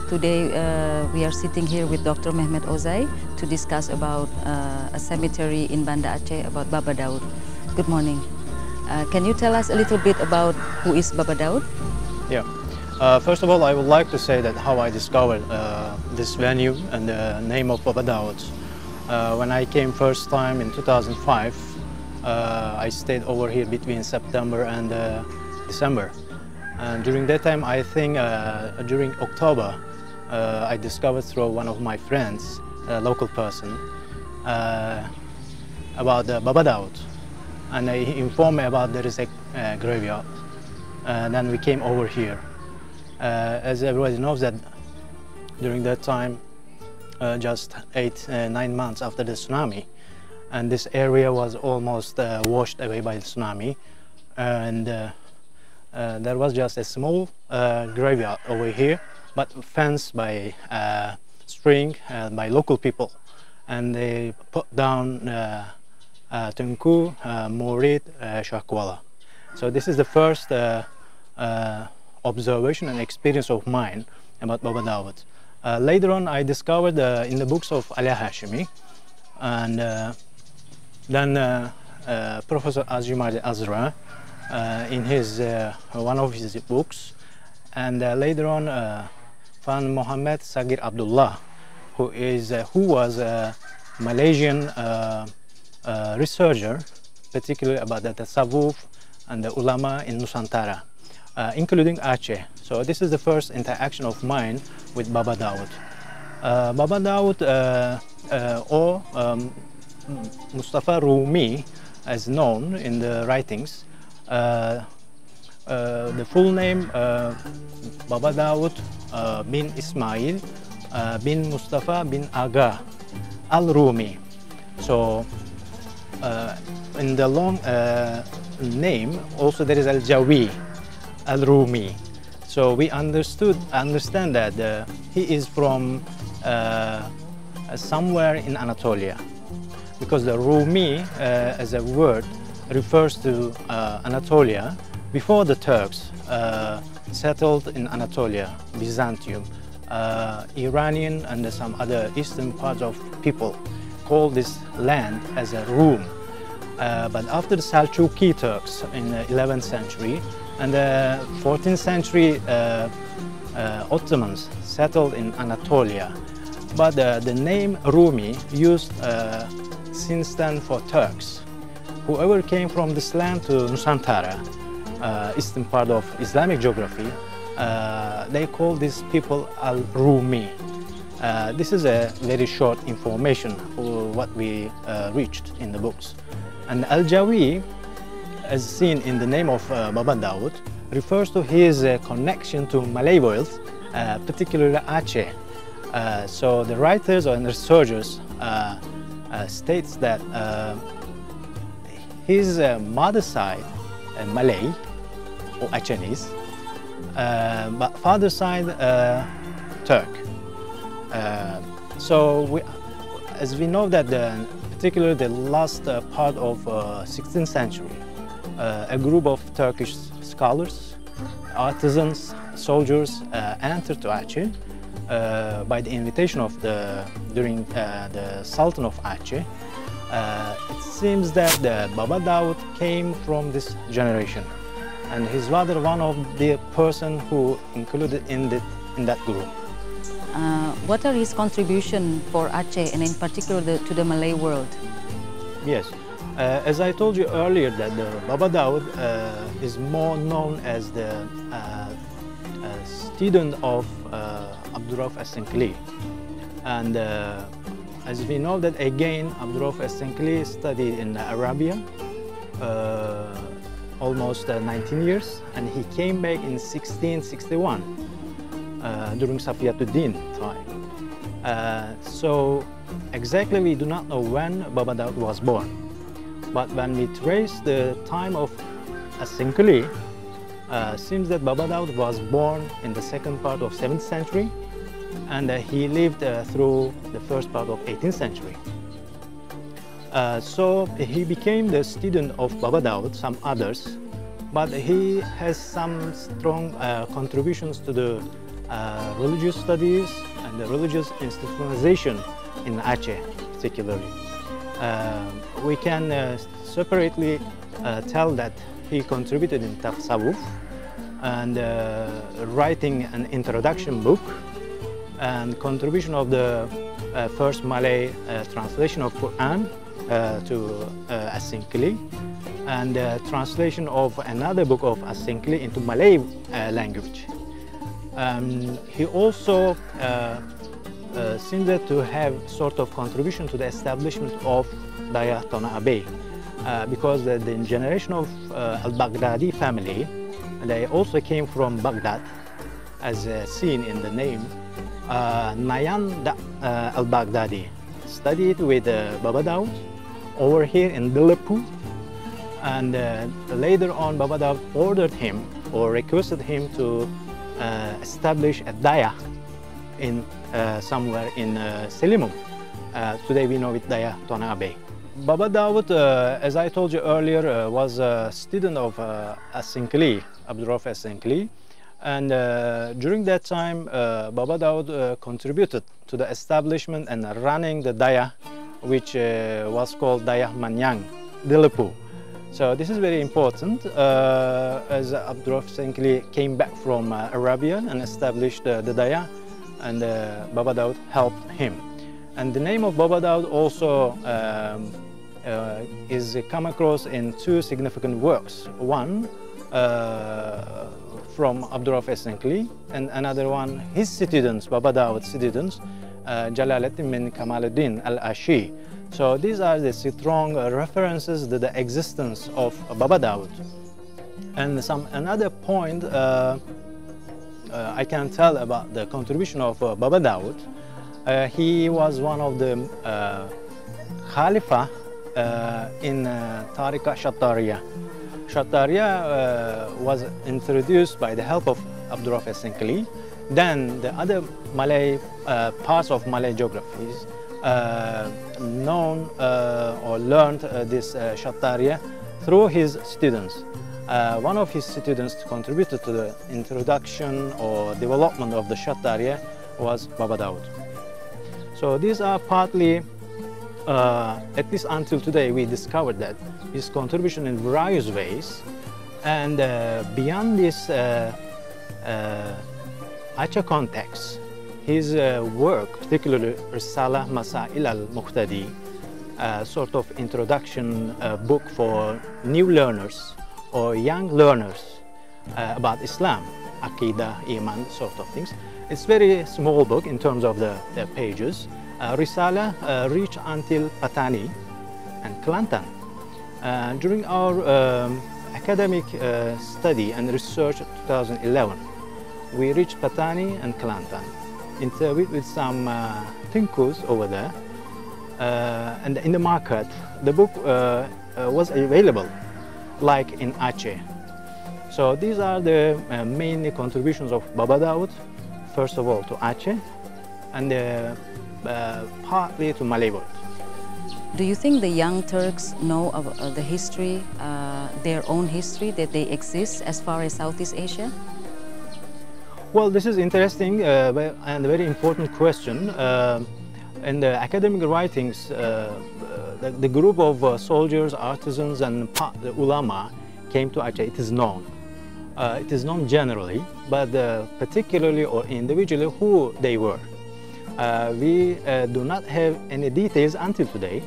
Today we are sitting here with Dr. Mehmet Ozay to discuss about a cemetery in Banda Aceh about Baba Daud. Good morning. Can you tell us a little bit about who is Baba Daud? Yeah. First of all, I would like to say that how I discovered this venue and the name of Baba Daud. When I came first time in 2005, I stayed over here between September and December. And during that time, I think during October, I discovered through one of my friends, a local person, about Baba Daud. And he informed me about there is a graveyard. And then we came over here. As everybody knows that during that time, just 9 months after the tsunami, and this area was almost washed away by the tsunami. And there was just a small graveyard over here, but fenced by string by local people. And they put down Tengku, Murid, Shakwala. So this is the first observation and experience of mine about Baba Daud. Later on, I discovered in the books of Ali Hashimi, and then Professor Azra in his one of his books, and later on found Muhammad Sagir Abdullah, who was a Malaysian researcher, particularly about the Tasawwuf and the ulama in Nusantara, including Aceh. So this is the first interaction of mine with Baba Daud. Baba Daud or Mustafa Rumi, as known in the writings, the full name Baba Daud bin Ismail bin Mustafa bin Aga al-Rumi. So in the long name also there is al-Jawi, al-Rumi. So we understand that he is from somewhere in Anatolia, because the Rumi as a word refers to Anatolia before the Turks settled in Anatolia, Byzantium. Iranian and some other eastern parts of people call this land as a Rum. But after the Seljuki Turks in the 11th century and the 14th century Ottomans settled in Anatolia. But the name Rumi used since then for Turks. Whoever came from this land to Nusantara, eastern part of Islamic geography, they call these people al-Rumi. This is a very short information for what we reached in the books. And al-Jawi, as seen in the name of Baba Daud, refers to his connection to Malay world, particularly Aceh. So the writers and researchers states that his mother side Malay or Achenese, but father side Turk. So as we know that particularly the last part of 16th century, a group of Turkish scholars, artisans, soldiers entered to Aceh by the invitation of the Sultan of Aceh. It seems that Baba Daud came from this generation, and he's rather one of the person who included in that group. What are his contribution for Aceh and in particular to the Malay world? Yes, as I told you earlier, that Baba Daud is more known as the student of Abdurrauf as-Singkili, and as we know that again Abdurrauf as-Singkili studied in Arabia almost 19 years, and he came back in 1661 during Safiyatuddin time. So exactly we do not know when Baba Daud was born, but when we trace the time of as-Singkili, seems that Baba Daud was born in the second part of 7th century, and he lived through the first part of 18th century. So he became the student of Baba Daud, some others, but he has some strong contributions to the religious studies and the religious institutionalization in Aceh particularly. We can separately tell that he contributed in tasawwuf and writing an introduction book and contribution of the first Malay translation of Quran to as-Singkili, and translation of another book of as-Singkili into Malay language. He also seemed to have sort of contribution to the establishment of Daya Tanoh Awliya, because the generation of al-Baghdadi family, they also came from Baghdad, as seen in the name. Nayan al-Baghdadi studied with Baba Daud over here in Dilipu, and later on Baba Daud ordered him or requested him to establish a daya in somewhere in Selimum. Today we know it Daya Tanoh Awliya. Baba Daud, as I told you earlier, was a student of as-Singkili, Abdurrauf as-Singkili. And during that time, Baba Daud contributed to the establishment and running the daya, which was called Daya Manyang, Dilipu. So this is very important, as Abdurrauf as-Singkili came back from Arabia and established the daya, and Baba Daud helped him. And the name of Baba Daud also is come across in two significant works. One from Abdurrauf as-Singkili, and another one his students, Baba Daud's students, Jalaladdin bin Kamaluddin al-Ashi. So these are the strong references to the existence of Baba Daud. And another point I can tell about the contribution of Baba Daud. He was one of the Khalifa in Tariqa Shadia. Shadia was introduced by the help of Abdurrauf as-Singkili. Then the other Malay parts of Malay geographies known or learned this Shadia through his students. One of his students contributed to the introduction or development of the Shadia was Baba Daud. So these are partly, at least until today, we discovered that his contribution in various ways. And beyond this Aceh context, his work, particularly Risalah Masail al-Muqtadi, sort of introduction book for new learners or young learners about Islam, Aqidah, Iman, sort of things. It's a very small book in terms of the pages. Risalah reached until Patani and Kelantan. During our academic study and research in 2011, we reached Patani and Kelantan, interviewed with some thinkers over there, and in the market, the book was available, like in Aceh. So these are the main contributions of Baba Daud, first of all to Aceh, and partly to Malay world. Do you think the young Turks know of the history, their own history, that they exist as far as Southeast Asia? Well, this is interesting and a very important question. In the academic writings, the group of soldiers, artisans, and the ulama came to Aceh. It is known. It is known generally, but particularly or individually who they were. We do not have any details until today,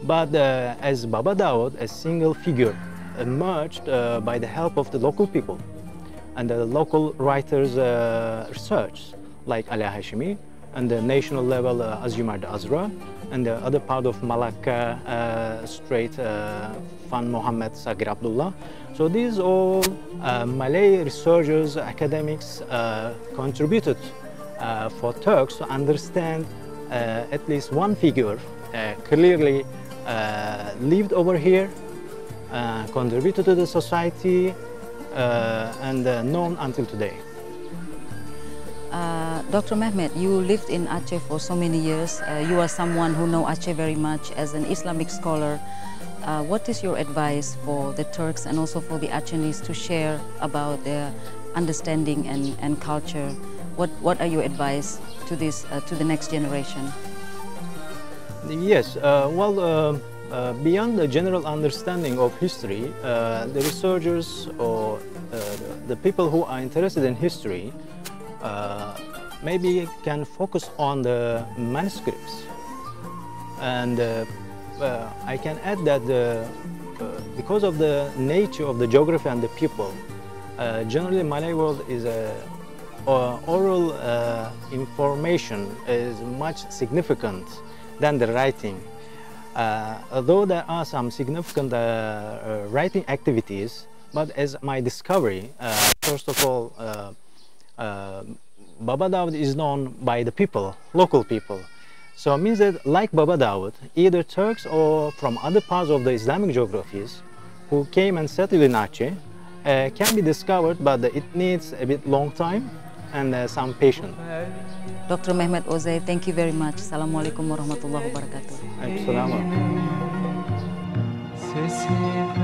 but as Baba Daud, a single figure, emerged by the help of the local people and the local writers' research, like Ali Hashimi, and the national level Azumar Azra, and the other part of Malacca Strait, Fan Muhammad Sagir Abdullah. So these all Malay researchers, academics contributed for Turks to understand at least one figure clearly lived over here, contributed to the society, and known until today. Dr. Mehmet, you lived in Aceh for so many years. You are someone who knows Aceh very much as an Islamic scholar. What is your advice for the Turks and also for the Acehnese to share about their understanding and culture What are your advice to this to the next generation? Yes, beyond the general understanding of history, the researchers or the people who are interested in history maybe can focus on the manuscripts. And I can add that because of the nature of the geography and the people, generally Malay world is oral information is much significant than the writing. Although there are some significant writing activities, but as my discovery, first of all, Baba Daud is known by the people, local people. So it means that like Baba Daud, either Turks or from other parts of the Islamic geographies who came and settled in Aceh can be discovered, but it needs a bit long time and some patience. Dr. Mehmet Ozay, thank you very much. Assalamualaikum warahmatullahi wabarakatuh. Assalamualaikum.